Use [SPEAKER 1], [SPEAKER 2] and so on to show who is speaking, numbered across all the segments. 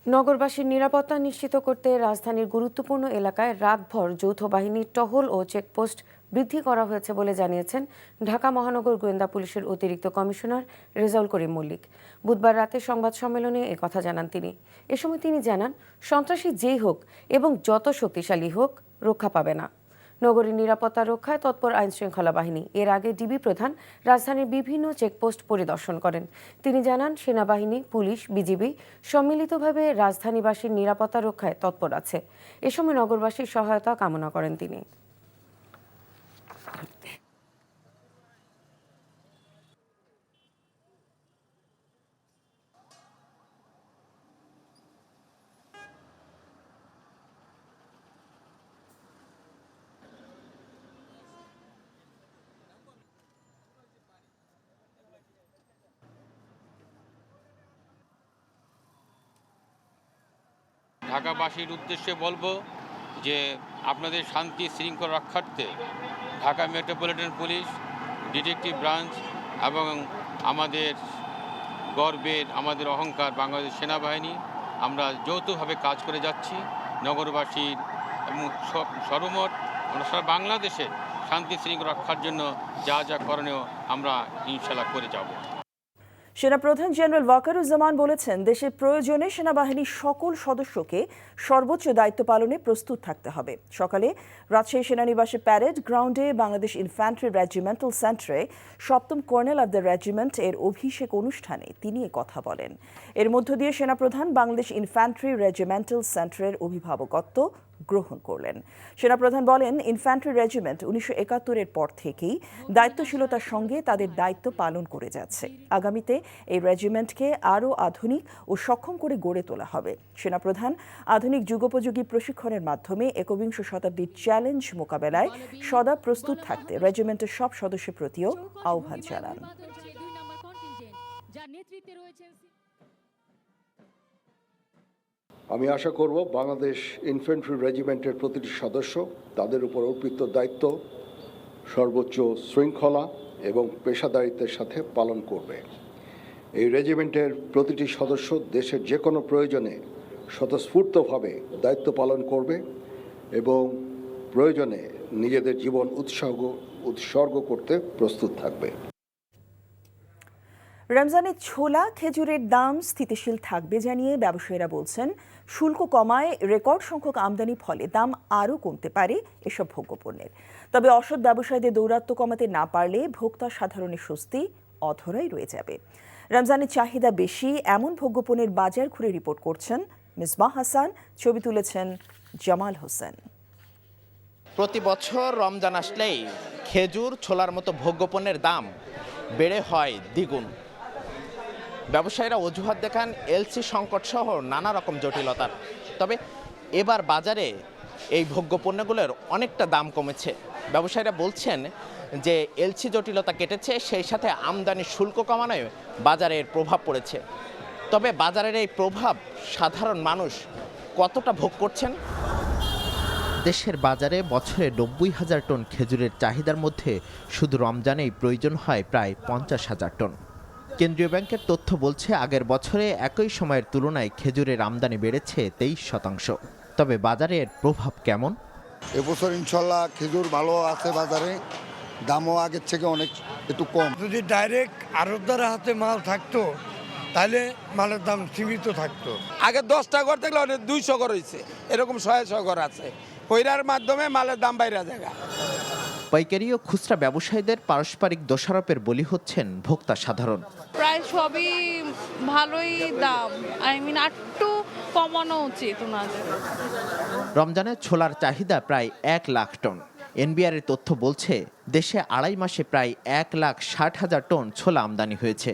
[SPEAKER 1] নগরবাসীর নিরাপত্তা নিশ্চিত করতে রাজধানীর গুরুত্বপূর্ণ এলাকায় রাতভর যৌথ বাহিনীর টহল ও চেকপোস্ট বৃদ্ধি করা হয়েছে বলে জানিয়েছেন ঢাকা মহানগর গোয়েন্দা পুলিশের অতিরিক্ত কমিশনার রেজাউল করিম মল্লিক। বুধবার রাতে সংবাদ সম্মেলনে একথা জানান তিনি। এ সময় তিনি জানান, সন্ত্রাসী যেই হোক এবং যত শক্তিশালী হোক রক্ষা পাবে না। নগরীর নিরাপত্তা রক্ষায় তৎপর আইনশৃঙ্খলা বাহিনী। এর আগে ডিবি প্রধান রাজধানীর বিভিন্ন চেকপোস্ট পরিদর্শন করেন। তিনি জানান, সেনাবাহিনী, পুলিশ, বিজিবি সম্মিলিতভাবে রাজধানীবাসীর নিরাপত্তা রক্ষায় তৎপর আছে। এ সময় নগরবাসীর সহায়তা কামনা করেন তিনি।
[SPEAKER 2] ঢাকাবাসীর উদ্দেশ্যে বলবো যে আপনাদের শান্তি শৃঙ্খলা রক্ষার্থে Dhaka metropolitan police, detective branch এবং আমাদের গর্বের, আমাদের অহংকার বাংলাদেশ সেনাবাহিনী আমরা যৌথভাবে কাজ করে যাচ্ছি। নগরবাসীর এবং সর্বমোট আমরা সারা বাংলাদেশের শান্তি শৃঙ্খলা রক্ষার জন্য যা যা করণীয় আমরা ইনশাল্লাহ করে যাব।
[SPEAKER 3] সেনাপ্রধান জেনারেল ওয়াকারুজ্জামান বলেছেন, দেশের প্রয়োজনে সেনাবাহিনীর সকল সদস্যকে সর্বোচ্চ দায়িত্ব পালনে প্রস্তুত থাকতে হবে। সকালে রাজশাহী সেনানিবাসে প্যারেড গ্রাউন্ডে বাংলাদেশ ইনফ্যান্ট্রি রেজিমেন্টাল সেন্টারে 7ম কর্নেল অব দ্য রেজিমেন্ট এর অভিষেক অনুষ্ঠানে তিনি কথা বলেন। এর মধ্য দিয়ে সেনাপ্রধান বাংলাদেশ ইনফ্যান্ট্রি রেজিমেন্টাল সেন্টারের অভিভাবকত্ব গ্রহণ করলেন। সেনাপ্রধান বলেন, ইনফ্যান্ট্রি রেজিমেন্ট 1971-এর পর থেকেই দায়িত্বশীলতার সঙ্গে তাদের দায়িত্ব পালন করে যাচ্ছে। আগামীতে এই রেজিমেন্টকে আরও আধুনিক ও সক্ষম করে গড়ে তোলা হবে। সেনাপ্রধান আধুনিক যুগোপযোগী প্রশিক্ষণের মাধ্যমে একবিংশ শতাব্দীর চ্যালেঞ্জ মোকাবেলায় সদা প্রস্তুত থাকতে রেজিমেন্টের সব সদস্যের প্রতিও আহ্বান জানান।
[SPEAKER 4] আমি আশা করব বাংলাদেশ ইনফ্যান্ট্রি রেজিমেন্টের প্রতিটি সদস্য তাদের উপর অর্পিত দায়িত্ব সর্বোচ্চ শৃঙ্খলা এবং পেশাদারিত্বের সাথে পালন করবে। এই রেজিমেন্টের প্রতিটি সদস্য দেশের যে কোনো প্রয়োজনে স্বতঃস্ফূর্তভাবে দায়িত্ব পালন করবে এবং প্রয়োজনে নিজেদের জীবন উৎসর্গ করতে প্রস্তুত থাকবে।
[SPEAKER 3] রমজানে ছোলা খেজুরের দাম স্থিতিশীল থাকবে জানিয়ে ব্যবসায়ীরা বলছেন, শুল্ক কমায় রেকর্ড সংখ্যক আমদানি ফলে দাম আরও কমতে পারে এসব ভোগ্যপণ্যের। তবে অসৎ ব্যবসায়ীদের দৌরাত্ম্য কমাতে না পারলে ভোক্তা সাধারণের স্বস্তি অধরাই রয়ে যাবে। রমজানের চাহিদা বেশি এমন ভোগ্যপণ্যের বাজার ঘুরে রিপোর্ট করছেন মিসবাহ হাসান, ছবি তুলেছেন জামাল হোসেন।
[SPEAKER 5] প্রতি বছর রমজান আসলেই খেজুর, ছোলার মতো ভোগ্যপণ্যের দাম বেড়ে হয় দ্বিগুণ। ব্যবসায়ীরা অজুহাত দেখান এলসি সংকট সহ নানা রকম জটিলতার। তবে এবার বাজারে এই ভোগ্যপণ্যগুলোর অনেকটা দাম কমেছে। ব্যবসায়ীরা বলছেন যে এলসি জটিলতা কেটেছে, সেই সাথে আমদানি শুল্ক কমানোয় বাজারের প্রভাব পড়েছে। তবে বাজারের এই প্রভাব সাধারণ মানুষ কতটা ভোগ করছেন? দেশের বাজারে বছরে 90,000 টন খেজুরের চাহিদার মধ্যে শুধু রমজানেই প্রয়োজন হয় প্রায় 50,000 টন। কেন্দ্রীয় ব্যাংকের তথ্য বলছে, আগের বছরে একই সময়ের তুলনায় খেজুরের আমদানি বেড়েছে 23%। তবে বাজারের প্রভাব কেমন?
[SPEAKER 6] এবছর ইনশাল্লাহ খেজুর ভালো আছে, বাজারে দামও আগের থেকে অনেক একটু কম।
[SPEAKER 7] যদি ডাইরেক্ট আড়তদারের হাতে মাল থাকতো তাহলে মালের দাম সীমিত থাকতো।
[SPEAKER 8] আগে 10টা ঘর থাকলে অনেক 200 ঘর হয়েছে, এরকম 100 ঘর আছে। কইরার মাধ্যমে মালের দাম বাইরে জায়গা।
[SPEAKER 5] পাইকারি ও খুচরা ব্যবসায়ীদের পারস্পরিক দোষারোপের বলি হচ্ছেন ভোক্তা সাধারণ।
[SPEAKER 9] প্রায় সবই ভালোই দাম, একটু কমানো উচিত ওনাদের।
[SPEAKER 5] রমজানে ছোলার চাহিদা প্রায় 1 লাখ টন। এনবিআর এর তথ্য বলছে, দেশে 2.5 মাসে প্রায় 1,60,000 টন ছোলা আমদানি হয়েছে,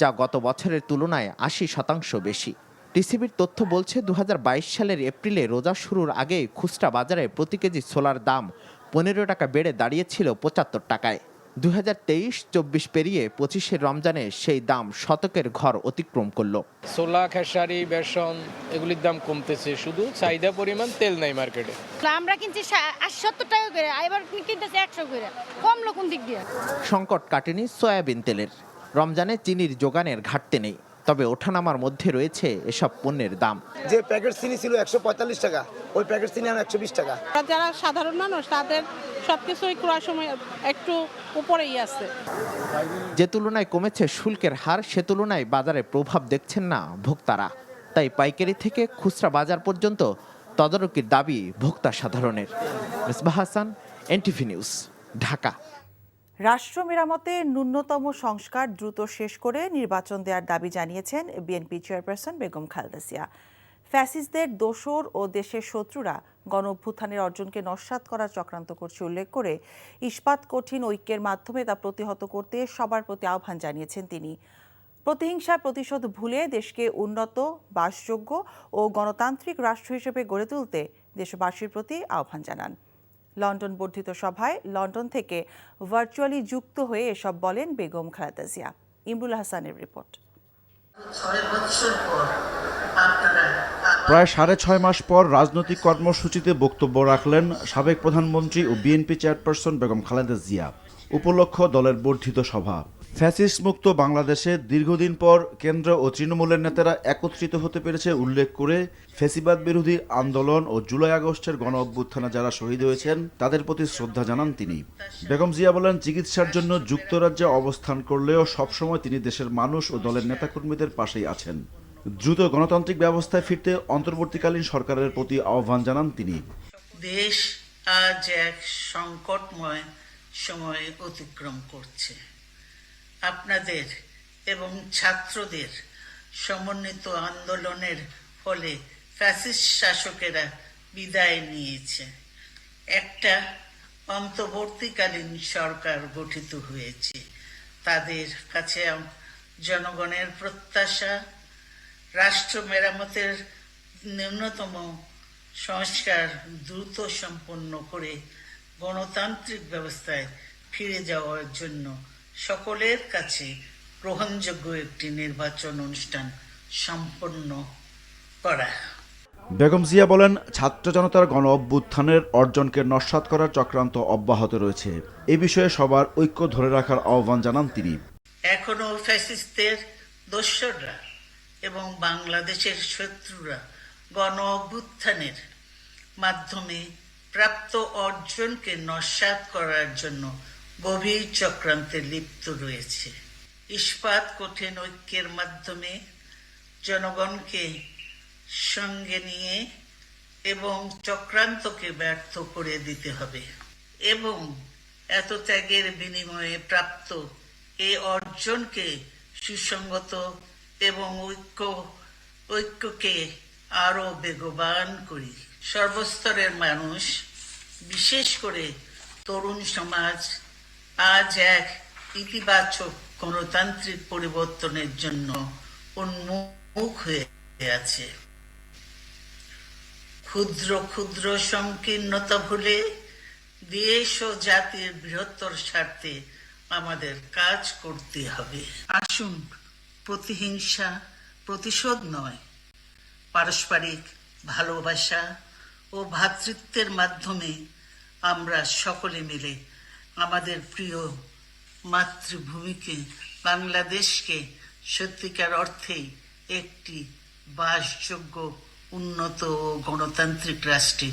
[SPEAKER 5] যা গত বছরের তুলনায় 80% বেশি। টিসিবির তথ্য বলছে, 2022 সালের এপ্রিলে রোজা শুরুর আগে খুচরা বাজারে প্রতি কেজি ছোলার দাম 15 টাকা বেড়ে দাঁড়িয়েছিল 75 টাকায়। 2023-24 পেরিয়ে 25 রমজানে সেই দাম শতকের ঘর অতিক্রম করল।
[SPEAKER 10] ছোলা, খেসারি, বেসন এগুলির দাম কমতেছে, শুধু চাহিদা পরিমাণ তেল নাই মার্কেটে।
[SPEAKER 9] আমরা কিনছি 70 টাকা করে, এবার কিনতেছে 100 করে, কমলো কোন দিক দিয়ে?
[SPEAKER 5] সংকট কাটেনি সয়াবিন তেলের। রমজানে চিনির যোগানের ঘাটতি নেই। তবে ওঠানামার মধ্যে রয়েছে এসব পণ্যের দাম।
[SPEAKER 11] যে প্যাকেট চিনি ছিল 145 টাকা, ওই প্যাকেট চিনি এখন 120 টাকা।
[SPEAKER 9] যারা সাধারণ মানুষ তাদের সবকিছুই ক্রয় সময় একটু উপরেই আছে।
[SPEAKER 5] যে তুলনায় কমেছে শুল্কের হার, সে তুলনায় বাজারে প্রভাব দেখছেন না ভোক্তারা। তাই পাইকারি থেকে খুচরা বাজার পর্যন্ত তদারকির দাবি ভোক্তা সাধারণের। Misbah Hasan, NTV news, Dhaka.
[SPEAKER 3] রাষ্ট্র মেরামতে ন্যূনতম সংস্কার দ্রুত শেষ করে নির্বাচন দেওয়ার দাবি জানিয়েছেন বিএনপি চেয়ারপারসন বেগম খালেদা জিয়া। ফ্যাসিস্টদের দোসর ও দেশের শত্রুরা গণ অভ্যুত্থানের অর্জনকে নস্যাৎ করার চক্রান্ত করছে উল্লেখ করে ইস্পাত কঠিন ঐক্যের মাধ্যমে তা প্রতিহত করতে সবার প্রতি আহ্বান জানিয়েছেন তিনি। প্রতিহিংসা প্রতিশোধ ভুলে দেশকে উন্নত, বাসযোগ্য ও গণতান্ত্রিক রাষ্ট্র হিসেবে গড়ে তুলতে দেশবাসীর প্রতি আহ্বান জানান। লন্ডন বর্ধিত সভায় লন্ডন থেকে ভার্চুয়ালি যুক্ত হয়ে এসব বলেন বেগম খালেদা জিয়া। ইমরুল হাসানের রিপোর্ট।
[SPEAKER 12] প্রায় 6.5 মাস পর রাজনৈতিক কর্মসূচিতে বক্তব্য রাখলেন সাবেক প্রধানমন্ত্রী ও বিএনপি চেয়ারপারসন বেগম খালেদা জিয়া। উপলক্ষ দলের বর্ধিত সভা। ফ্যাসিস্ট মুক্ত বাংলাদেশে দীর্ঘদিন পর কেন্দ্র ও তৃণমূলের নেতারা একত্রিত হতে পেরেছে উল্লেখ করে ফ্যাসিবাদ বিরোধী আন্দোলন ও জুলাই আগস্টের গণ অভ্যুত্থানে যারা শহীদ হয়েছেন তাদের প্রতি শ্রদ্ধা জানান তিনি। বেগম জিয়া বলেন, চিকিৎসার জন্য যুক্তরাজ্যে অবস্থান করলেও সবসময় তিনি দেশের মানুষ ও দলের নেতাকর্মীদের পাশেই আছেন। দ্রুত গণতান্ত্রিক ব্যবস্থায় ফিরতে অন্তর্বর্তীকালীন সরকারের প্রতি আহ্বান জানান তিনি।
[SPEAKER 13] দেশ আজ এক সংকটময় সময় অতিক্রম করছে। আপনাদের এবং ছাত্রদের সমন্বিত আন্দোলনের ফলে ফ্যাসিস্ট শাসকেরা বিদায় নিয়েছে। একটা অন্তর্বর্তীকালীন সরকার গঠিত হয়েছে। তাদের কাছে জনগণের প্রত্যাশা রাষ্ট্র মেরামতের ন্যূনতম সংস্কার দ্রুত সম্পন্ন করে গণতান্ত্রিক ব্যবস্থায় ফিরে যাওয়ার জন্য সকলের কাছে গ্রহণযোগ্য একটি নির্বাচন অনুষ্ঠান সম্পন্ন করা।
[SPEAKER 12] বেগম জিয়া বলেন, ছাত্র জনতার গণ অভ্যুত্থানের অর্জনকে নস্যাৎ করার চক্রান্ত অব্যাহত রয়েছে। এ বিষয়ে সবার ঐক্য ধরে রাখার আহ্বান জানান তিনি।
[SPEAKER 13] এখনো ফ্যাসিস্টদের দোসররা এবং বাংলাদেশের শত্রুরা গণ অভ্যুত্থানের মাধ্যমে প্রাপ্ত অর্জনকে নস্যাৎ করার জন্য গভীর চক্রান্তে লিপ্ত রয়েছে। ইস্পাত কঠিন ঐক্যের মাধ্যমে জনগণকে সঙ্গে নিয়ে এবং চক্রান্তকে ব্যর্থ করে দিতে হবে এবং এত ত্যাগের বিনিময়ে প্রাপ্ত এই অর্জনকে সুসংগত এবং ঐক্যকে আরো বেগবান করি। সর্বস্তরের মানুষ, বিশেষ করে তরুণ সমাজ আজ এক ইতিবাচক গণতান্ত্রিক পরিবর্তনের জন্য উন্মুখ হয়ে আছে। ক্ষুদ্র ক্ষুদ্র সংকীর্ণতা ভুলে দেশ ও জাতির বৃহত্তর স্বার্থে আমাদের কাজ করতে হবে। আসুন প্রতিহিংসা প্রতিশোধ নয়, পারস্পরিক ভালোবাসা ও ভ্রাতৃত্বের মাধ্যমে আমরা সকলে মিলে আমাদের প্রিয় মাতৃভূমিকে, বাংলাদেশকে সত্যিকার অর্থেই একটি বাসযোগ্য, উন্নত ও গণতান্ত্রিক রাষ্ট্রে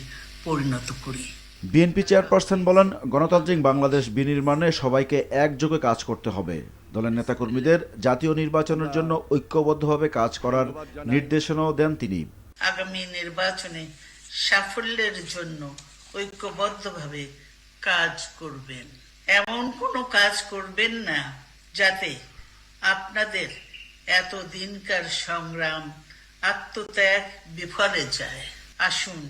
[SPEAKER 13] পরিণত করি।
[SPEAKER 12] বিএনপি চেয়ারপারসন বলেন, গণতান্ত্রিক বাংলাদেশ বিনির্মাণে সবাইকে একযোগে কাজ করতে হবে। দলের নেতাকর্মীদের জাতীয় নির্বাচনের জন্য ঐক্যবদ্ধভাবে কাজ করার নির্দেশনাও দেন তিনি।
[SPEAKER 13] আগামী নির্বাচনে সাফল্যের জন্য ঐক্যবদ্ধভাবে কাজ করবেন। এমন কোনো কাজ করবেন না যাতে আপনাদের এত দিনকার সংগ্রাম, আত্মত্যাগ বিফলে যায়। আসুন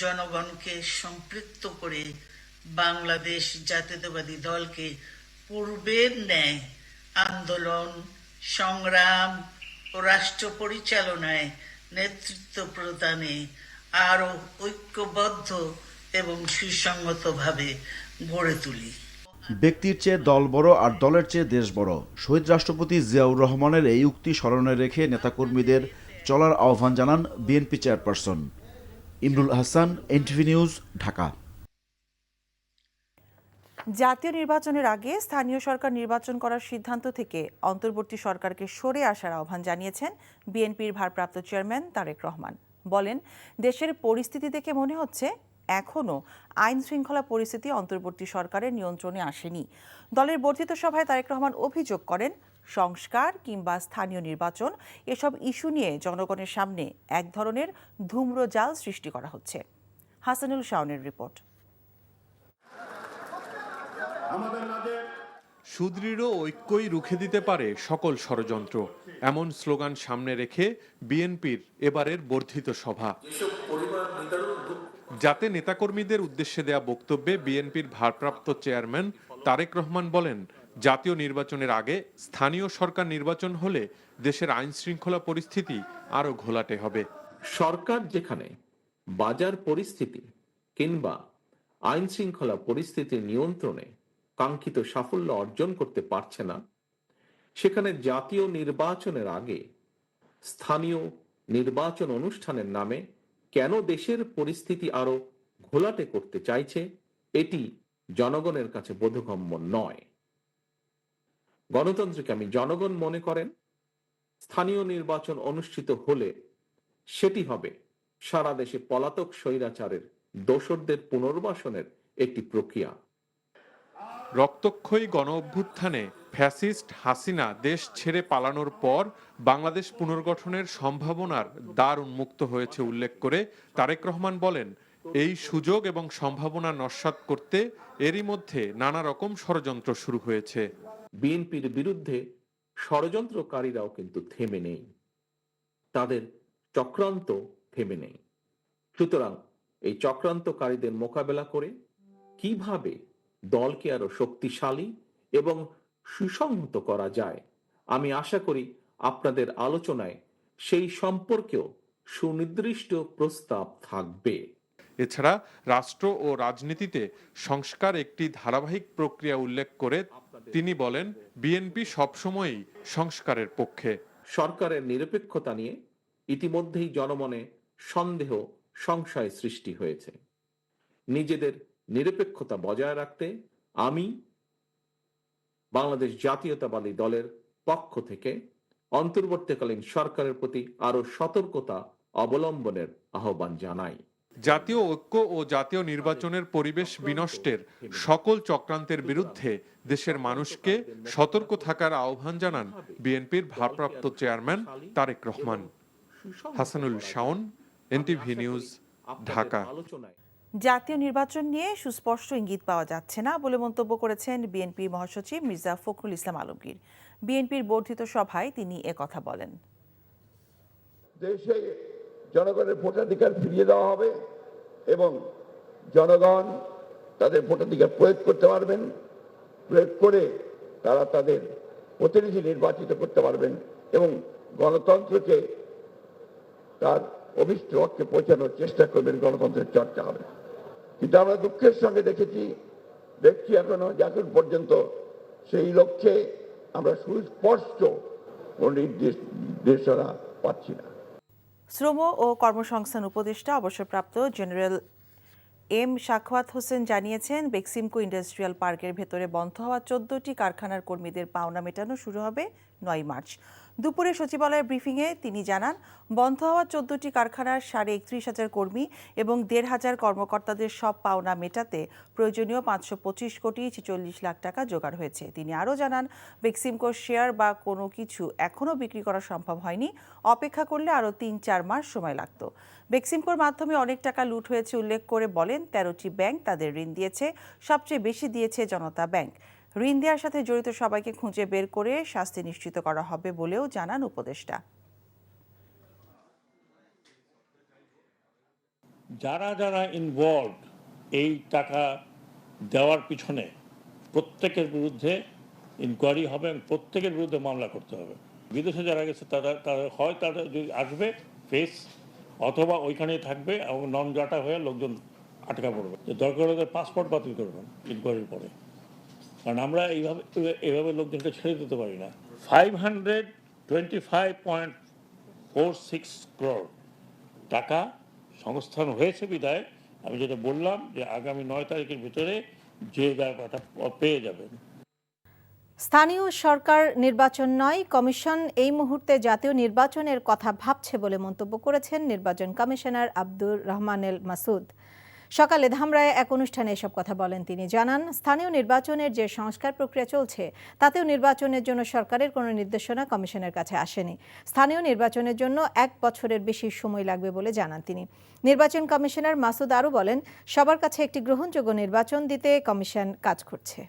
[SPEAKER 13] জনগণকে সম্পৃক্ত করে বাংলাদেশ জাতীয়তাবাদী দলকে পূর্বের ন্যায় আন্দোলন, সংগ্রাম ও রাষ্ট্র পরিচালনায় নেতৃত্ব প্রদানে আরো ঐক্যবদ্ধ এবং সুসংগতভাবে গড়ে তুলি।
[SPEAKER 12] ব্যক্তির চেয়ে দল বড় আর দলের চেয়ে দেশ বড়। শহীদ রাষ্ট্রপতি জিয়াউর রহমানের এই উক্তি স্মরণে রেখে নেতাকর্মীদের চলার আহ্বান জানান BNP chairperson. Imrul Hasan, NTV news, Dhaka.
[SPEAKER 3] জাতীয় নির্বাচনের আগে স্থানীয় সরকার নির্বাচন করার সিদ্ধান্ত থেকে অন্তর্বর্তী সরকারকে সরে আসার আহ্বান জানিয়েছেন বিএনপির ভারপ্রাপ্ত চেয়ারম্যান তারেক রহমান। বলেন, দেশের পরিস্থিতি দেখে মনে হচ্ছে এখনও আইন শৃঙ্খলা পরিস্থিতি অন্তর্বর্তী সরকারের নিয়ন্ত্রণে আসেনি। দলের বর্ধিত সভায় তারেক রহমান অভিযোগ করেন, সংস্কার কিংবা স্থানীয় নির্বাচন এসব ইস্যু নিয়ে জনগণের সামনে এক ধরনের ধূম্রজাল সৃষ্টি করা হচ্ছে। হাসানুল শাওনের রিপোর্ট।
[SPEAKER 14] সুদৃঢ় ঐক্যই রুখে দিতে পারে সকল ষড়যন্ত্র, এমন স্লোগান সামনে রেখে বিএনপির এবারের বর্ধিত সভা। যাতে নেতাকর্মীদের উদ্দেশ্যে দেয়া বক্তব্যে বিএনপির ভারপ্রাপ্ত চেয়ারম্যান তারেক রহমান বলেন, জাতীয় নির্বাচনের আগে স্থানীয় সরকার নির্বাচন হলে দেশের আইন শৃঙ্খলা পরিস্থিতি আরো ঘোলাটে হবে।
[SPEAKER 15] সরকার যেখানে বাজার পরিস্থিতি কিংবা আইন শৃঙ্খলা পরিস্থিতির নিয়ন্ত্রণে কাঙ্ক্ষিত সাফল্য অর্জন করতে পারছে না, সেখানে জাতীয় নির্বাচনের আগে স্থানীয় নির্বাচন অনুষ্ঠানের নামে কেন দেশের পরিস্থিতি আরো ঘোলাটে করতে চাইছে, এটি জনগণের কাছে বোধগম্য নয়। গণতন্ত্রকে আমি জনগণ মনে করেন, স্থানীয় নির্বাচন অনুষ্ঠিত হলে সেটি হবে সারা দেশে পলাতক স্বৈরাচারের দোসরদের পুনর্বাসনের একটি প্রক্রিয়া।
[SPEAKER 14] রক্তক্ষয়ী গণ অভ্যুত্থানে ফ্যাসিস্ট হাসিনা দেশ ছেড়ে পালানোর পর বাংলাদেশ পুনর্গঠনের সম্ভাবনার দ্বার উন্মুক্ত হয়েছে উল্লেখ করে তারেক রহমান বলেন, এই সুযোগ এবং সম্ভাবনা নস্যাৎ করতে এরই মধ্যে নানা রকম ষড়যন্ত্র শুরু হয়েছে।
[SPEAKER 15] বিএনপির বিরুদ্ধে ষড়যন্ত্রকারীরাও কিন্তু থেমে নেই, তাদের চক্রান্ত থেমে নেই। সুতরাং এই চক্রান্তকারীদের মোকাবেলা করে কিভাবে দলকে আরো শক্তিশালী এবং সুসংহত করা যায়, আমি আশা করি আপনাদের আলোচনায় সেই সম্পর্কেও সুনির্দিষ্ট প্রস্তাব থাকবে।
[SPEAKER 14] এছাড়া রাষ্ট্র ও রাজনীতিতে সংস্কার একটি ধারাবাহিক প্রক্রিয়া উল্লেখ করে তিনি বলেন, বিএনপি সবসময়ই সংস্কারের পক্ষে।
[SPEAKER 15] সরকারের নিরপেক্ষতা নিয়ে ইতিমধ্যেই জনমনে সন্দেহ সংশয় সৃষ্টি হয়েছে। নিজেদের নিরপেক্ষতা বজায় রাখতে আমি বাংলাদেশ জাতীয়তাবাদী দলের পক্ষ থেকে অন্তর্বর্তীকালীন সরকারের প্রতি আরো সতর্কতা অবলম্বনের আহ্বান জানাই।
[SPEAKER 14] জাতীয় ঐক্য ও জাতীয় নির্বাচনের পরিবেশ বিনষ্টের সকল চক্রান্তের বিরুদ্ধে দেশের মানুষকে সতর্ক থাকার আহ্বান জানান বিএনপির ভারপ্রাপ্ত chairman Tarique Rahman. Hasanul Shaon, NTV news, Dhaka.
[SPEAKER 3] জাতীয় নির্বাচন নিয়ে সুস্পষ্ট ইঙ্গিত পাওয়া যাচ্ছে না বলে মন্তব্য করেছেন বিএনপির মহাসচিব মির্জা ফখরুল ইসলাম আলমগীর। বিএনপির বর্ধিত সভায় তিনি একথা বলেন।
[SPEAKER 4] দেশে জনগণের ভোটাধিকার ফিরিয়ে দেওয়া হবে এবং জনগণ তাদের ভোটাধিকার প্রয়োগ করতে পারবেন, প্রয়োগ করে তারা তাদের প্রতিনিধি নির্বাচিত করতে পারবেন এবং গণতন্ত্রকে তার অভিষ্ট লক্ষ্যে পৌঁছানোর চেষ্টা করবেন, গণতন্ত্রের চর্চা হবে। কিন্তু আমরা দুঃখের সঙ্গে দেখছি এখনো এখন পর্যন্ত সেই লক্ষ্যে আমরা সুস্পষ্ট নির্দেশনা পাচ্ছি না।
[SPEAKER 3] শ্রম ও কর্মসংস্থান উপদেষ্টা অবসরপ্রাপ্ত জেনারেল এম শাখাওয়াত হোসেন জানিয়েছেন, বেক্সিমকো ইন্ডাস্ট্রিয়াল পার্কের ভেতরে বন্ধ হওয়া 14টি কারখানার কর্মীদের পাওনা মেটানো শুরু হবে 9 মার্চ। দুপুরে সচিবালয়ের ব্রিফিংয়ে তিনি জানান, বন্ধ হওয়া 14টি কারখানার 31,500 কর্মী এবং 1,500 কর্মকর্তাদের সব পাওনা মেটাতে প্রয়োজনীয় 525 কোটি 46 লাখ টাকা জোগাড় হয়েছে। তিনি আরও জানান, বেক্সিমকোর শেয়ার বা কোনো কিছু এখনও বিক্রি করা সম্ভব হয়নি, অপেক্ষা করলে আরও 3-4 মাস সময় লাগত। বেক্সিমকোর মাধ্যমে অনেক টাকা লুট হয়েছে উল্লেখ করে বলেন, 13টি ব্যাংক তাদের ঋণ দিয়েছে, সবচেয়ে বেশি দিয়েছে জনতা ব্যাংক। ঋণ দেওয়ার সাথে জড়িত সবাইকে খুঁজে বের করে শাস্তি নিশ্চিত করা হবে বলেও জানান উপদেষ্টা।
[SPEAKER 16] যারা যারা ইনভলভ এই টাকা দেওয়ার পিছনে প্রত্যেকের বিরুদ্ধে ইনকোয়ারি হবে এবং প্রত্যেকের বিরুদ্ধে মামলা করতে হবে। বিদেশে যারা গেছে তারা হয় তারা যদি আসবে ফেস, অথবা ওইখানেই থাকবে এবং নন ডাটা হয়ে লোকজন আটকা পড়বে। দরকার হলে পাসপোর্ট বাতিল করবেন ইনকোয়ারির পরে, কারণ আমরা এইভাবে লোকজনকে ছেড়ে দিতে পারি না। 525.46 crore টাকা সংস্থান হয়েছে বিদায় আমি যেটা বললাম যে আগামী 9 তারিখের ভিতরে যে জায়গাটা পেয়ে যাবেন।
[SPEAKER 17] স্থানীয় সরকার নির্বাচন নয়, কমিশন এই মুহূর্তে জাতীয় নির্বাচনের কথা ভাবছে বলে মন্তব্য করেছেন নির্বাচন কমিশনার আব্দুর রহমানেল মাসুদ। সকালে ধামরায় এক অনুষ্ঠানে এসব কথা বলেন তিনি। জানান, স্থানীয় নির্বাচনের যে সংস্কার প্রক্রিয়া চলছে তাতেও নির্বাচনের জন্য সরকারের কোনো নির্দেশনা কমিশনের কাছে আসেনি। স্থানীয় নির্বাচনের জন্য 1 বছরের বেশি সময় লাগবে বলে জানান তিনি। নির্বাচন কমিশনার মাসুদ আরও বলেন, সবার কাছে একটি গ্রহণযোগ্য নির্বাচন দিতে কমিশন কাজ করছে।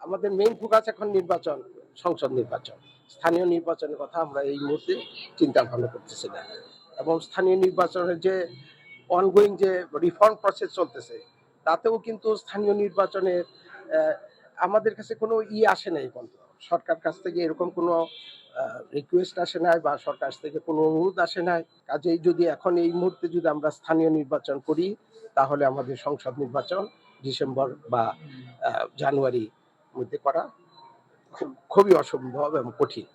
[SPEAKER 18] আমাদের মেইন ফোকাস এখন নির্বাচন, সংসদ নির্বাচন। স্থানীয় নির্বাচনের কথা আমরা এই মুহূর্তে চিন্তা ভাবনা করতেছি না। এবং স্থানীয় নির্বাচনের যে অনগোয়িং যে রিফর্ম প্রসেস চলতেছে তাতেও কিন্তু স্থানীয় নির্বাচনের আমাদের কাছে কোনো আসে নাই পর্যন্ত। সরকার কাছ থেকে এরকম কোনো রিকোয়েস্ট আসে নাই বা সরকার থেকে কোনো অনুরোধ আসে নাই। কাজেই যদি এখন এই মুহূর্তে যদি আমরা স্থানীয় নির্বাচন করি তাহলে আমাদের সংসদ নির্বাচন ডিসেম্বর বা জানুয়ারি মধ্যে করা খুবই অসম্ভব এবং কঠিন।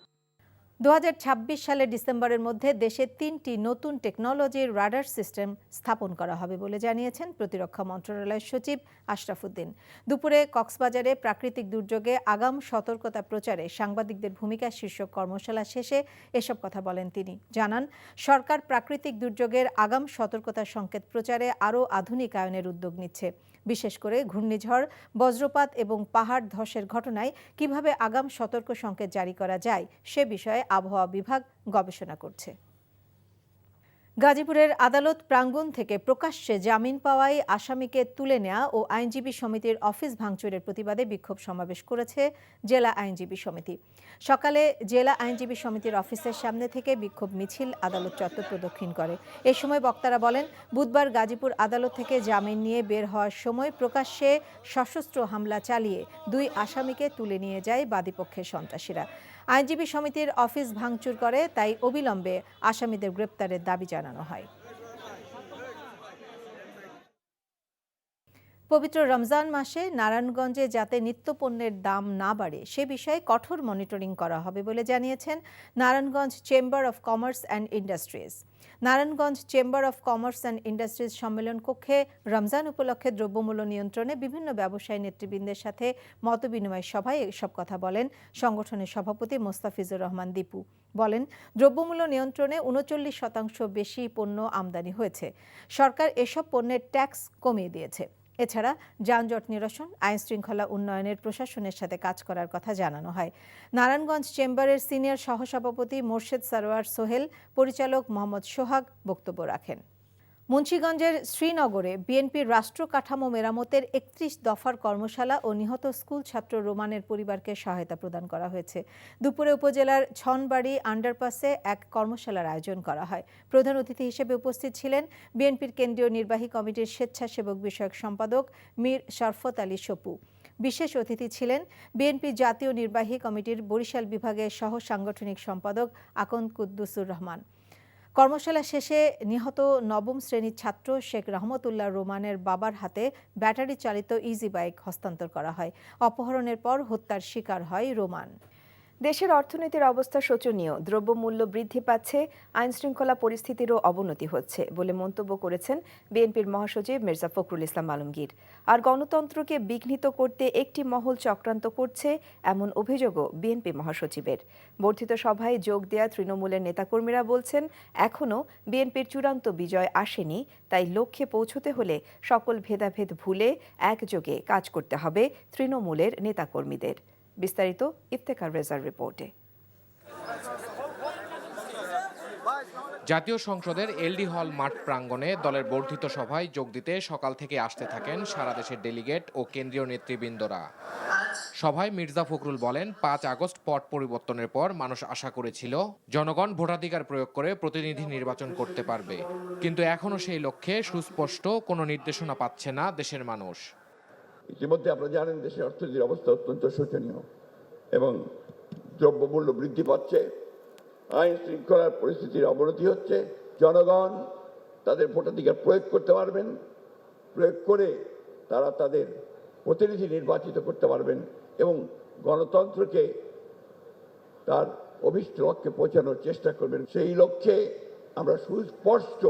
[SPEAKER 17] 2026 সালের ডিসেম্বরের মধ্যে দেশে 3টি নতুন টেকনোলজির রাডার সিস্টেম স্থাপন করা হবে বলে জানিয়েছেন প্রতিরক্ষা মন্ত্রণালয়ের সচিব আশরাফ উদ্দিন। দুপুরে কক্সবাজারে প্রাকৃতিক দুর্যোগে আগাম সতর্কতা প্রচারে সাংবাদিকদের ভূমিকা শীর্ষক কর্মশালা শেষে এসব কথা বলেন তিনি। জানান, সরকার প্রাকৃতিক দুর্যোগের আগাম সতর্কতা সংকেত প্রচারে আরও আধুনিকায়নের উদ্যোগ নিচ্ছে। বিশেষ করে ঘূর্ণিঝড়, বজ্রপাত এবং পাহাড় ধসের ঘটনায় কিভাবে আগাম সতর্ক সংকেত জারি করা যায় সে বিষয়ে আবহাওয়া বিভাগ গবেষণা করছে। গাজীপুরের আদালত প্রাঙ্গণ থেকে প্রকাশ্যে জামিন পাওয়ায় আসামিকে তুলে নেওয়া ও আইনজীবী সমিতির অফিস ভাঙচুরের প্রতিবাদে বিক্ষোভ সমাবেশ করেছে জেলা আইনজীবী সমিতি। সকালে জেলা আইনজীবী সমিতির অফিসের সামনে থেকে বিক্ষোভ মিছিল আদালত চত্বর প্রদক্ষিণ করে। এ সময় বক্তারা বলেন, বুধবার গাজীপুর আদালত থেকে জামিন নিয়ে বের হওয়ার সময় প্রকাশ্যে সশস্ত্র হামলা চালিয়ে 2 আসামিকে তুলে নিয়ে যায় বাদীপক্ষের সন্ত্রাসীরা। আইনজীবী সমিতির অফিস ভাঙচুর করে, তাই অবিলম্বে আসামিদের গ্রেপ্তারের দাবি জানানো হয়। পবিত্র রমজান মাসে নারায়ণগঞ্জে যাতে নিত্যপণ্যের দাম না বাড়ে সে বিষয়ে কঠোর মনিটরিং করা হবে বলে জানিয়েছেন Narayanganj chamber of commerce and industries. Narayanganj chamber of commerce and industries সম্মেলন কক্ষে রমজান উপলক্ষে দ্রব্যমূল্য নিয়ন্ত্রণে বিভিন্ন ব্যবসায়ী নেতৃবৃন্দের সাথে মতবিনিময় সভায় এসব কথা বলেন সংগঠনের সভাপতি মোস্তাফিজুর রহমান দীপু। বলেন, দ্রব্যমূল্য নিয়ন্ত্রণে 39% বেশি পণ্য আমদানি হয়েছে। সরকার এসব পণ্যের ট্যাক্স কমিয়ে দিয়েছে। এছাড়া যানজট নিরসন, আইন শৃঙ্খলা উন্নয়নের প্রশাসনের সাথে কাজ করার কথা জানানো হয়। নারায়ণগঞ্জ চেম্বারের সিনিয়র সহসভাপতি মোর্শেদ সরোয়ার সোহেল, পরিচালক মোহাম্মদ সোহাগ বক্তব্য রাখেন। মুন্সিগঞ্জের শ্রীনগরে বিএনপির রাষ্ট্র কাঠামো মেরামতের 31 দফার কর্মশালা ও নিহত স্কুল ছাত্র রোমানের পরিবারকে সহায়তা প্রদান করা হয়েছে। দুপুরে উপজেলার ছনবাড়ি আন্ডারপাসে এক কর্মশালার আয়োজন করা হয়। প্রধান অতিথি হিসেবে উপস্থিত ছিলেন বিএনপির কেন্দ্রীয় নির্বাহী কমিটির স্বেচ্ছাসেবক বিষয়ক সম্পাদক মীর শরফত আলী সপু। বিশেষ অতিথি ছিলেন বিএনপি জাতীয় নির্বাহী কমিটির বরিশাল বিভাগের সহ সাংগঠনিক সম্পাদক আকন্দ কুদ্দুসুর রহমান। কর্মশালা শেষে নিহত 9ম শ্রেণীর ছাত্র শেখ রহমতুল্লাহ রোমানের বাবার হাতে ব্যাটারি চালিত ইজি বাইক হস্তান্তর করা হয়। অপহরণের পর হত্যার শিকার হয় রোমান।
[SPEAKER 19] দেশের অর্থনীতির অবস্থা শোচনীয়, দ্রব্যমূল্য বৃদ্ধি পাচ্ছে, আইনশৃঙ্খলা পরিস্থিতিরও অবনতি হচ্ছে বলে মন্তব্য করেছেন বিএনপির মহাসচিব মির্জা ফখরুল ইসলাম আলমগীর। আর গণতন্ত্রকে বিঘ্নিত করতে একটি মহল চক্রান্ত করছে এমন অভিযোগও বিএনপি মহাসচিবের। বর্ধিত সভায় যোগ দেয়া তৃণমূলের নেতাকর্মীরা বলছেন, এখনও বিএনপির চূড়ান্ত বিজয় আসেনি, তাই লক্ষ্যে পৌঁছতে হলে সকল ভেদাভেদ ভুলে একযোগে কাজ করতে হবে তৃণমূলের নেতাকর্মীদের। বিস্তারিত ইফতেখার রেজার রিপোর্টে।
[SPEAKER 20] জাতীয় সংসদের এলডি হল মাঠ প্রাঙ্গণে দলের বর্ধিত সভায় যোগ দিতে সকাল থেকে আসতে থাকেন সারা দেশের ডেলিগেট ও কেন্দ্রীয় নেতৃবৃন্দরা। সভায় মির্জা ফখরুল বলেন, 5 আগস্ট পট পরিবর্তনের পর মানুষ আশা করেছিল জনগণ ভোটাধিকার প্রয়োগ করে প্রতিনিধি নির্বাচন করতে পারবে, কিন্তু এখনো সেই লক্ষ্যে সুস্পষ্ট কোনো নির্দেশনা পাচ্ছে না দেশের মানুষ।
[SPEAKER 21] ইতিমধ্যে আপনারা জানেন দেশের অর্থনীতির অবস্থা অত্যন্ত শোচনীয় এবং দ্রব্যমূল্য বৃদ্ধি পাচ্ছে, আইন শৃঙ্খলার পরিস্থিতির অবনতি হচ্ছে। জনগণ তাদের ভোটাধিকার প্রয়োগ করতে পারবেন, প্রয়োগ করে তারা তাদের প্রতিনিধি নির্বাচিত করতে পারবেন এবং গণতন্ত্রকে তার অভিষ্ট লক্ষ্যে পৌঁছানোর চেষ্টা করবেন। সেই লক্ষ্যে আমরা সুস্পষ্ট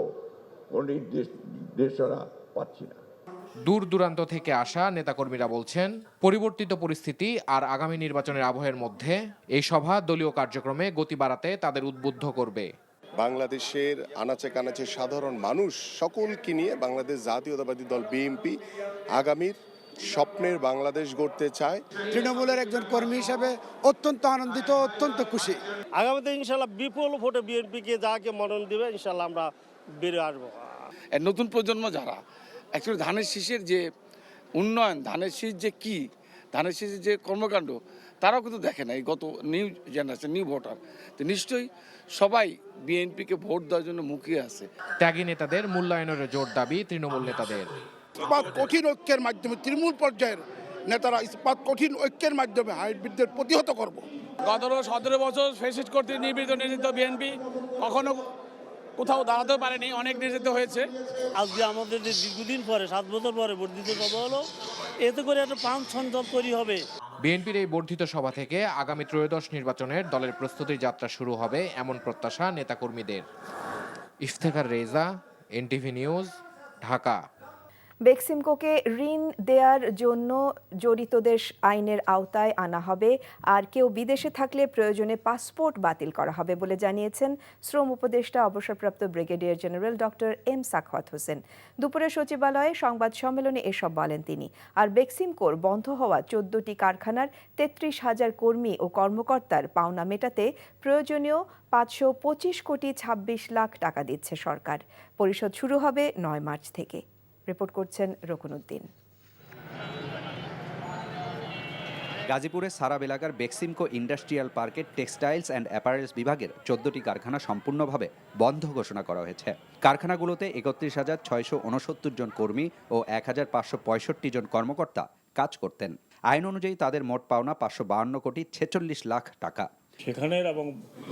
[SPEAKER 21] কোনো নির্দেশনা পাচ্ছি না।
[SPEAKER 20] দূর দূরান্ত থেকে আসা নেতাকর্মীরা বলছেন, পরিবর্তিত পরিস্থিতি আর আগামী নির্বাচনের আবহের মধ্যে এই সভা দলীয় কার্যক্রমে গতি বাড়াতে তাদের উদ্বুদ্ধ করবে।
[SPEAKER 1] বাংলাদেশের আনাচে কানাচে সাধারণ মানুষ সকলকে নিয়ে বাংলাদেশ জাতীয়তাবাদী দল বিএনপি আগামীর স্বপ্নের বাংলাদেশ গড়তে চায়।
[SPEAKER 22] তৃণমূলের একজন কর্মী হিসেবে অত্যন্ত আনন্দিত, অত্যন্ত খুশি।
[SPEAKER 23] আগামীতে ইনশাল্লাহ বিপুল ভোটে বিএনপিকে যাকে মনোনয়ন দেবে ইনশাল্লাহ আমরা বেরিয়ে আসবো।
[SPEAKER 8] নতুন প্রজন্ম যারা অ্যাকচুয়ালি ধানের শীষের যে উন্নয়ন, ধানের শীষ যে কি, ধানের শীষের যে কর্মকাণ্ড তারাও কিন্তু দেখে না, এই গত নিউ জেনারেশন, নিউ ভোটার। তো নিশ্চয়ই সবাই বিএনপিকে ভোট দেওয়ার জন্য মুখিয়ে আছে।
[SPEAKER 20] ত্যাগী নেতাদের মূল্যায়নের জোর দাবি তৃণমূল নেতাদের।
[SPEAKER 22] ইস্পাত কঠিন ঐক্যের মাধ্যমে তৃণমূল পর্যায়ের নেতারা ইস্পাত কঠিন ঐক্যের মাধ্যমে হাইব্রিডদের প্রতিহত করব।
[SPEAKER 8] গত 17 বছর ফেসিস্ট করতে নির্যাতিত বিএনপি কখনো কোথাও দাঁড়াতেও পারেনি, অনেক নির্যাতিত হয়েছে।
[SPEAKER 23] আজকে আমাদের যে দীর্ঘদিন পরে 7 বছর পরে বর্ধিত সভা হলো, এতে করে একটা প্রাণ সঞ্চার তৈরি হবে।
[SPEAKER 20] বিএনপির এই বর্ধিত সভা থেকে আগামী ত্রয়োদশ নির্বাচনের দলের প্রস্তুতি যাত্রা শুরু হবে এমন প্রত্যাশা নেতাকর্মীদের। Iftekhar Reza, NTV news, Dhaka.
[SPEAKER 19] বেক্সিমকোকে ঋণ দেওয়ার জন্য জড়িতদের আইনের আওতায় আনা হবে, আর কেউ বিদেশে থাকলে প্রয়োজনে পাসপোর্ট বাতিল করা হবে বলে জানিয়েছেন শ্রম উপদেষ্টা অবসরপ্রাপ্ত brigadier general doctor M Sakhawat Hossain. দুপুরে সচিবালয়ে সংবাদ সম্মেলনে এসব বলেন তিনি। আর বেক্সিমকোর বন্ধ হওয়া 14টি কারখানার 33,000 কর্মী ও কর্মকর্তার পাওনা মেটাতে প্রয়োজনীয় 525 কোটি 26 লাখ টাকা দিচ্ছে সরকার। পরিশোধ শুরু হবে 9 মার্চ থেকে। রিপোর্ট করছেন রকুনউদ্দিন।
[SPEAKER 24] গাজীপুরে সারাব এলাকার বেক্সিমকো ইন্ডাস্ট্রিয়াল পার্কের টেক্সটাইলস অ্যান্ড অ্যাপারেলস বিভাগের 14টি কারখানা সম্পূর্ণভাবে বন্ধ ঘোষণা করা হয়েছে। কারখানাগুলোতে 31,669 জন কর্মী ও 1,565 জন কর্মকর্তা কাজ করতেন। আইন অনুযায়ী তাদের মোট পাওনা 552 কোটি 46 লাখ টাকা।
[SPEAKER 16] সেখানের এবং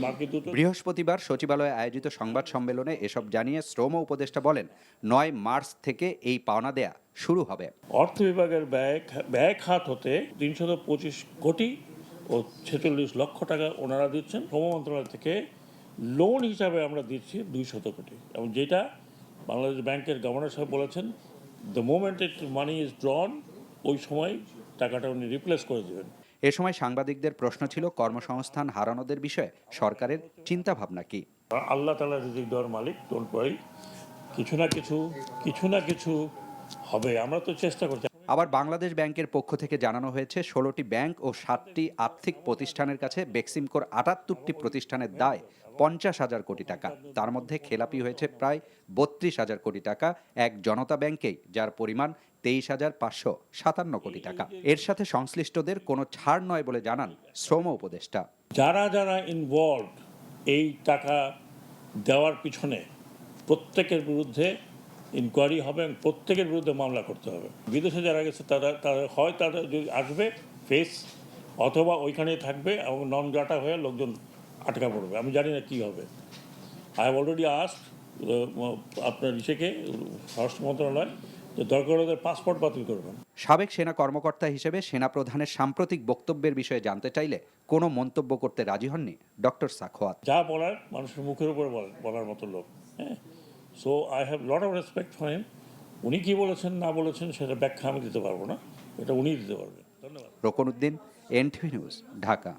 [SPEAKER 16] বাকি দুটো।
[SPEAKER 24] বৃহস্পতিবার সচিবালয়ে আয়োজিত সংবাদ সম্মেলনে এসব জানিয়ে শ্রম উপদেষ্টা বলেন, 9 মার্চ থেকে এই পাওনা দেয়া শুরু হবে।
[SPEAKER 16] অর্থ বিভাগের ব্যয় খাত হতে 325 কোটি ও 46 লক্ষ টাকা ওনারা দিচ্ছেন। শ্রম মন্ত্রণালয় থেকে লোন হিসাবে আমরা দিচ্ছি 200 কোটি, এবং যেটা বাংলাদেশ ব্যাংকের গভর্নর সাহেব বলেছেন, the moment it money is drawn, ওই সময় টাকাটা উনি রিপ্লেস করে দেবেন।
[SPEAKER 24] এ সময় সাংবাদিকদের প্রশ্ন ছিল, কর্মসংস্থান হারানোদের বিষয়ে সরকারের চিন্তা ভাবনা কি।
[SPEAKER 16] আল্লাহ তাআলা রিজিক দেওয়ার মালিক, ডোন্ট ওয়ারি, কিছু না কিছু হবে, আমরা তো চেষ্টা করছি।
[SPEAKER 24] আবার বাংলাদেশ ব্যাংকের পক্ষ থেকে জানানো হয়েছে, 16টি ব্যাংক ও 7টি আর্থিক প্রতিষ্ঠানের কাছে বেক্সিমকোর 78টি প্রতিষ্ঠানের দায় 50,000 কোটি টাকা। তার মধ্যে খেলাপি হয়েছে প্রায় 32,000 কোটি টাকা এক জনতা ব্যাংকেই, যার পরিমাণ 23,557 কোটি টাকা। এর সাথে সংশ্লিষ্টদের কোনো ছাড় নয় বলে জানান শ্রম উপদেষ্টা।
[SPEAKER 16] যারা ইনভলভ এই টাকা দেওয়ার পিছনে প্রত্যেকের বিরুদ্ধে ইনকোয়ারি হবে এবং প্রত্যেকের বিরুদ্ধে মামলা করতে হবে। বিদেশে যারা গেছে তারা যদি আসবে ফেস, অথবা ওইখানেই থাকবে এবং নন গ্রাটা হয়ে লোকজন আটকা পড়বে। আমি জানি না কী হবে। আই হ্যাভ অলরেডি আস্কড আপনার স্বরাষ্ট্র মন্ত্রণালয় যে দরকার হলে পাসপোর্ট বাতিল করবেন।
[SPEAKER 24] সাবেক সেনা কর্মকর্তা হিসেবে সেনাপ্রধানের সাম্প্রতিক বক্তব্যের বিষয়ে জানতে চাইলে কোনো মন্তব্য করতে রাজি হননি ডক্টর সাখাওয়াত।
[SPEAKER 16] যা বলার মানুষের মুখের উপরে বলার মতো লোক, হ্যাঁ। So I have lot of respect for him. উনি কি বলেছেন না বলেছেন সেটা ব্যাখ্যা আমি দিতে পারবো না, এটা উনিই দিতে পারবেন। ধন্যবাদ।
[SPEAKER 24] রকুনউদ্দিন, এনটিভি নিউজ, ঢাকা।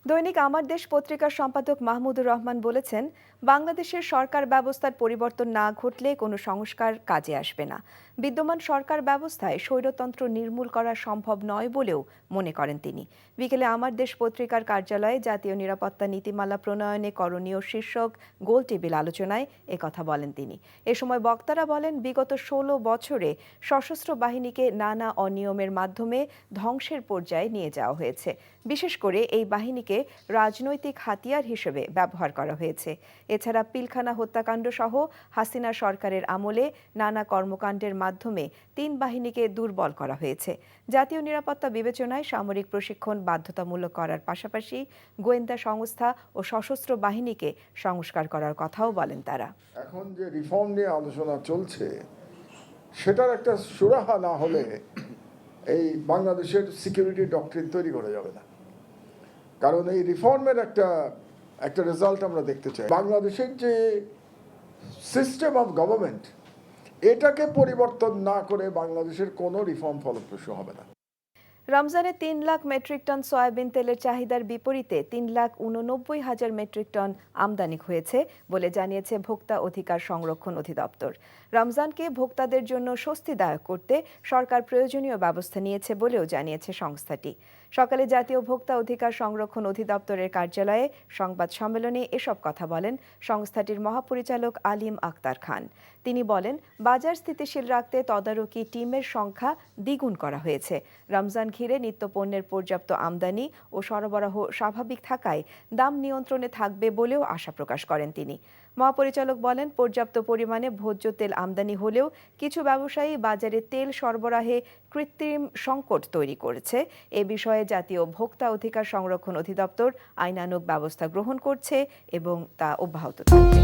[SPEAKER 19] দৈনিক আমার দেশ পত্রিকার সম্পাদক মাহমুদুর রহমান বলেছেন, বাংলাদেশের সরকার ব্যবস্থার পরিবর্তন না ঘটলে কোনো সংস্কার কাজে আসবে না। বিদ্যমান সরকার ব্যবস্থায় স্বৈরতন্ত্র নির্মূল করা সম্ভব নয় বলেও মনে করেন তিনি। বিকেলে আমার দেশ পত্রিকার কার্যালয়ে জাতীয় নিরাপত্তা নীতিমালা প্রণয়নে করণীয় শীর্ষক গোল টেবিল আলোচনায় একথা বলেন তিনি। এ সময় বক্তারা বলেন, বিগত 16 বছরে সশস্ত্র বাহিনীকে নানা অনিয়মের মাধ্যমে ধ্বংসের পর্যায়ে নিয়ে যাওয়া হয়েছে। বিশেষ করে এই বাহিনীকে রাজনৈতিক হাতিয়ার হিসেবে ব্যবহার করা হয়েছে। এছাড়া পিলখানা হত্যাকাণ্ড সহ হাসিনা সরকারের আমলে নানা কর্মকাণ্ডের মাধ্যমে 3 বাহিনীকে দুর্বল করা হয়েছে। জাতীয় নিরাপত্তা বিবেচনায় সামরিক প্রশিক্ষণ বাধ্যতামূলক করার পাশাপাশি গোয়েন্দা সংস্থা ও সশস্ত্র বাহিনীকে সংস্কার করার কথাও বলেন তারা।
[SPEAKER 6] এখন যে রিফর্ম নিয়ে আলোচনা চলছে, সেটার একটা সুরাহা না হলে এই বাংলাদেশের সিকিউরিটি ডক্ট্রিন তৈরি করা যাবে না। কারণ এই রিফর্মের একটা একটা রেজাল্ট আমরা দেখতে চাই। বাংলাদেশের যে সিস্টেম অফ গভর্নমেন্ট, এটাকে পরিবর্তন না করে বাংলাদেশের কোনো রিফর্ম ফলপ্রসূ হবে না।
[SPEAKER 19] রমজানে 3 লাখ মেট্রিক টন সয়াবিন তেলের চাহিদার বিপরীতে 3,89,000 মেট্রিক টন আমদানি হয়েছে বলে জানিয়েছে ভোক্তা অধিকার সংরক্ষণ অধিদপ্তর। রমজানকে ভোক্তাদের জন্য স্বস্তিদায়ক করতে সরকার প্রয়োজনীয় ব্যবস্থা নিয়েছে বলেও জানিয়েছে সংস্থাটি। সকালে জাতীয় ভোক্তা অধিকার সংরক্ষণ অধিদপ্তরের কার্যালয়ে সংবাদ সম্মেলনে এসব কথা বলেন সংস্থাটির মহাপরিচালক আলিম আক্তার খান। তিনি বলেন, বাজার স্থিতিশীল রাখতে তদারকি টিমের সংখ্যা দ্বিগুণ করা হয়েছে। রমজান ঘিরে নিত্যপণ্যের পর্যাপ্ত আমদানি ও সরবরাহ স্বাভাবিক থাকায় দাম নিয়ন্ত্রণে থাকবে বলেও আশা প্রকাশ করেন তিনি। মহাপরিচালক বলেন, পর্যাপ্ত পরিমাণে ভোজ্য তেল আমদানি হলেও কিছু ব্যবসায়ী বাজারে তেল সরবরাহে কৃত্রিম সংকট তৈরি করেছে। এ বিষয়ে জাতীয় ভোক্তা অধিকার সংরক্ষণ অধিদপ্তর আইনানুগ ব্যবস্থা গ্রহণ করছে এবং তা অব্যাহত থাকবে।